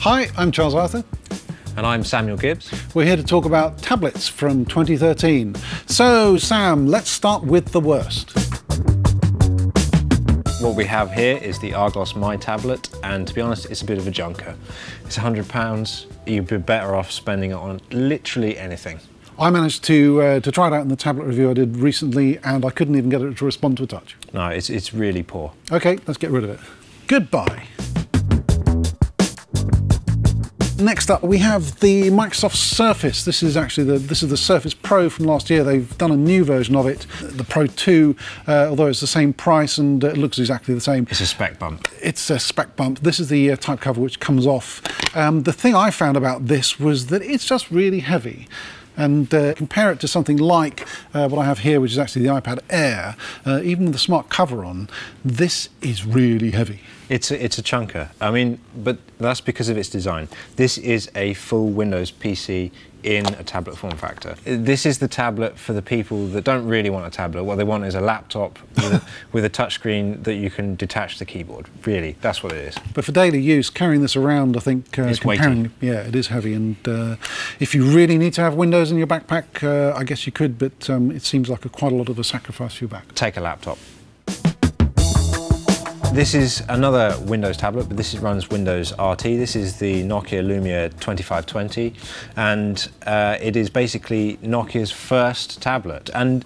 Hi, I'm Charles Arthur. And I'm Samuel Gibbs. We're here to talk about tablets from 2013. So, Sam, let's start with the worst. What we have here is the Argos My tablet, and to be honest, it's a bit of a junker. It's £100. You'd be better off spending it on literally anything. I managed to try it out in the tablet review I did recently, and I couldn't even get it to respond to a touch. No, it's really poor. OK, let's get rid of it. Goodbye. Next up, we have the Microsoft Surface. This is actually the Surface Pro from last year. They've done a new version of it, the Pro 2, although it's the same price and it looks exactly the same. It's a spec bump. It's a spec bump. This is the type cover which comes off. The thing I found about this was that it's just really heavy. And compare it to something like what I have here, which is actually the iPad Air. Even with the smart cover on, this is really heavy. It's a chunker. I mean, but that's because of its design. This is a full Windows PC in a tablet form factor. This is the tablet for the people that don't really want a tablet. What they want is a laptop with a touchscreen that you can detach the keyboard. Really, that's what it is. But for daily use, carrying this around, I think it's weighty. Yeah, it is heavy. And if you really need to have Windows in your backpack, I guess you could, but it seems like quite a lot of a sacrifice for your back. Take a laptop. This is another Windows tablet, but this runs Windows RT. This is the Nokia Lumia 2520, and it is basically Nokia's first tablet. And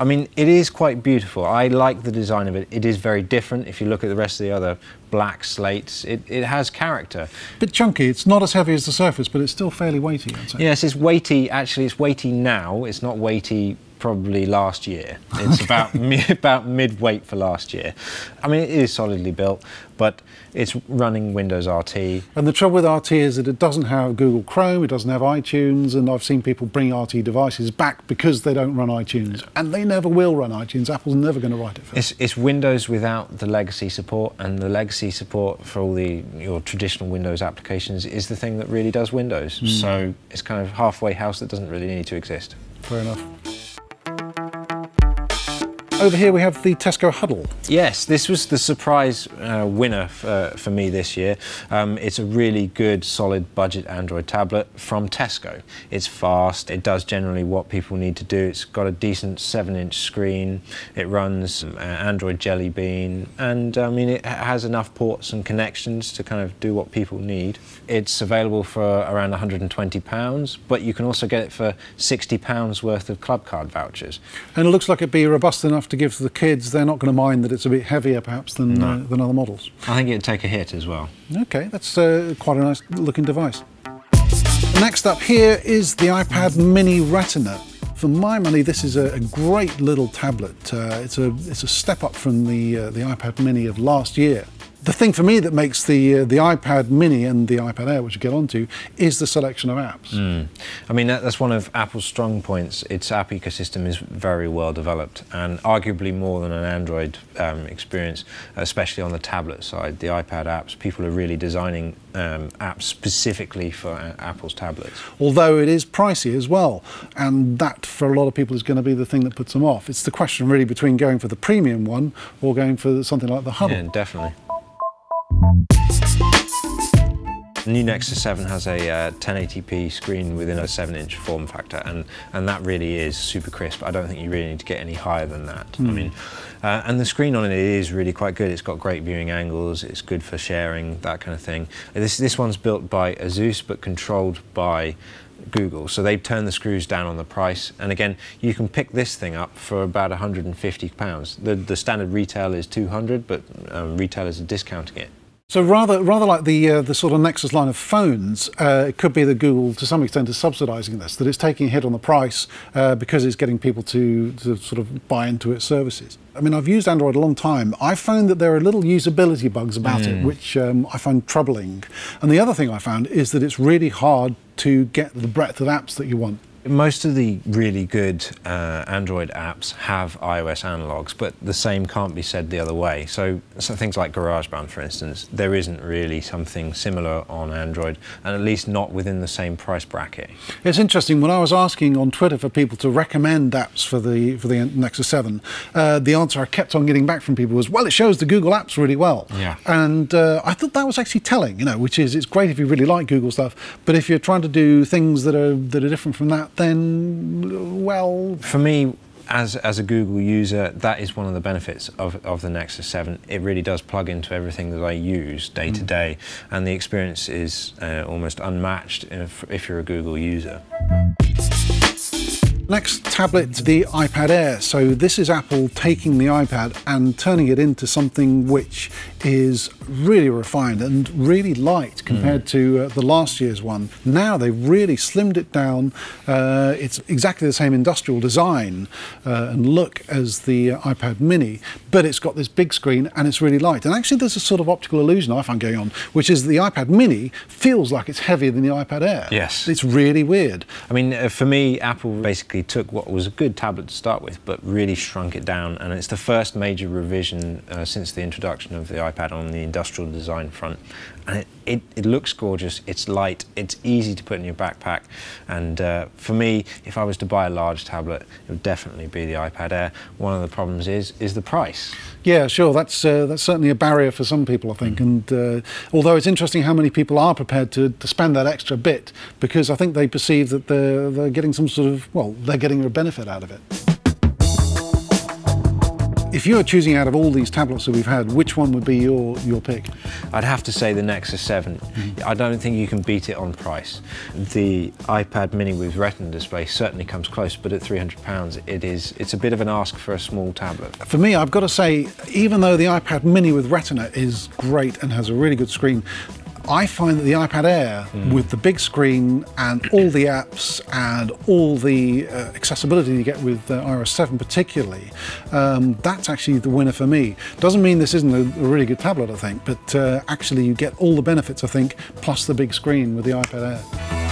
I mean, it is quite beautiful. I like the design of it. It is very different. If you look at the rest of the other black slates, it has character. Bit chunky. It's not as heavy as the Surface, but it's still fairly weighty, I'd say. Yes, it's weighty. Actually, it's weighty now. It's not weighty probably last year. It's about mid-weight for last year. I mean, it is solidly built, but it's running Windows RT. And the trouble with RT is that it doesn't have Google Chrome, it doesn't have iTunes, and I've seen people bring RT devices back because they don't run iTunes, and they never will run iTunes. Apple's never going to write it for them. It's Windows without the legacy support, and the legacy support for all your traditional Windows applications is the thing that really does Windows. So it's kind of halfway house that doesn't really need to exist. Fair enough. Over here we have the Tesco Huddle. Yes, this was the surprise winner for me this year. It's a really good, solid budget Android tablet from Tesco. It's fast, it does generally what people need to do. It's got a decent 7-inch screen, it runs Android Jelly Bean, and I mean, it has enough ports and connections to kind of do what people need. It's available for around £120, but you can also get it for £60 worth of club card vouchers. And it looks like it'd be robust enough to give to the kids. They're not going to mind that it's a bit heavier perhaps than other models. I think it'd take a hit as well. Okay, that's quite a nice looking device. Next up here is the iPad Mini Retina. For my money, this is a great little tablet. It's a step up from the iPad Mini of last year. The thing for me that makes the iPad Mini and the iPad Air, which we'll get onto, is the selection of apps. I mean, that's one of Apple's strong points. Its app ecosystem is very well developed, and arguably more than an Android experience, especially on the tablet side. The iPad apps, people are really designing apps specifically for Apple's tablets. Although it is pricey as well, and that for a lot of people is going to be the thing that puts them off. It's the question really between going for the premium one or going for something like the Huddle. Yeah, definitely. The new Nexus 7 has a 1080p screen within a 7-inch form factor, and that really is super crisp. I don't think you really need to get any higher than that. I mean, and the screen on it is really quite good. It's got great viewing angles, it's good for sharing, that kind of thing. This one's built by Asus, but controlled by Google, so they've turned the screws down on the price, and again, you can pick this thing up for about £150. The standard retail is £200, but retailers are discounting it. So rather like the sort of Nexus line of phones, it could be that Google, to some extent, is subsidising this, that it's taking a hit on the price because it's getting people to sort of buy into its services. I mean, I've used Android a long time. I found that there are little usability bugs about it, which I find troubling. And the other thing I found is that it's really hard to get the breadth of apps that you want. Most of the really good Android apps have iOS analogs, but the same can't be said the other way. So things like GarageBand, for instance, there isn't really something similar on Android, and at least not within the same price bracket. It's interesting, when I was asking on Twitter for people to recommend apps for the Nexus 7, the answer I kept on getting back from people was, well, it shows the Google apps really well. Yeah. And I thought that was actually telling, you know, which is, it's great if you really like Google stuff, but if you're trying to do things that are different from that, then, well... For me, as a Google user, that is one of the benefits of the Nexus 7. It really does plug into everything that I use day to day, and the experience is almost unmatched if you're a Google user. Next tablet, the iPad Air. So this is Apple taking the iPad and turning it into something which is really refined and really light compared to the last year's one. Now they've really slimmed it down. It's exactly the same industrial design and look as the iPad mini, but it's got this big screen and it's really light. And actually there's a sort of optical illusion I find going on, which is the iPad mini feels like it's heavier than the iPad Air. Yes. It's really weird. I mean, for me, Apple basically took what was a good tablet to start with, but really shrunk it down, and it's the first major revision since the introduction of the iPad on the industrial design front. And it looks gorgeous, it's light, it's easy to put in your backpack, and for me, if I was to buy a large tablet, it would definitely be the iPad Air. One of the problems is the price. Yeah, sure, that's certainly a barrier for some people, I think, and although it's interesting how many people are prepared to spend that extra bit, because I think they perceive that they're getting some sort of, well, they're getting a benefit out of it. If you were choosing out of all these tablets that we've had, which one would be your pick? I'd have to say the Nexus 7. I don't think you can beat it on price. The iPad mini with Retina display certainly comes close, but at £300 it's a bit of an ask for a small tablet. For me, I've got to say, even though the iPad mini with Retina is great and has a really good screen, I find that the iPad Air, with the big screen and all the apps and all the accessibility you get with iOS 7 particularly, that's actually the winner for me. Doesn't mean this isn't a really good tablet, I think, but actually you get all the benefits, I think, plus the big screen with the iPad Air.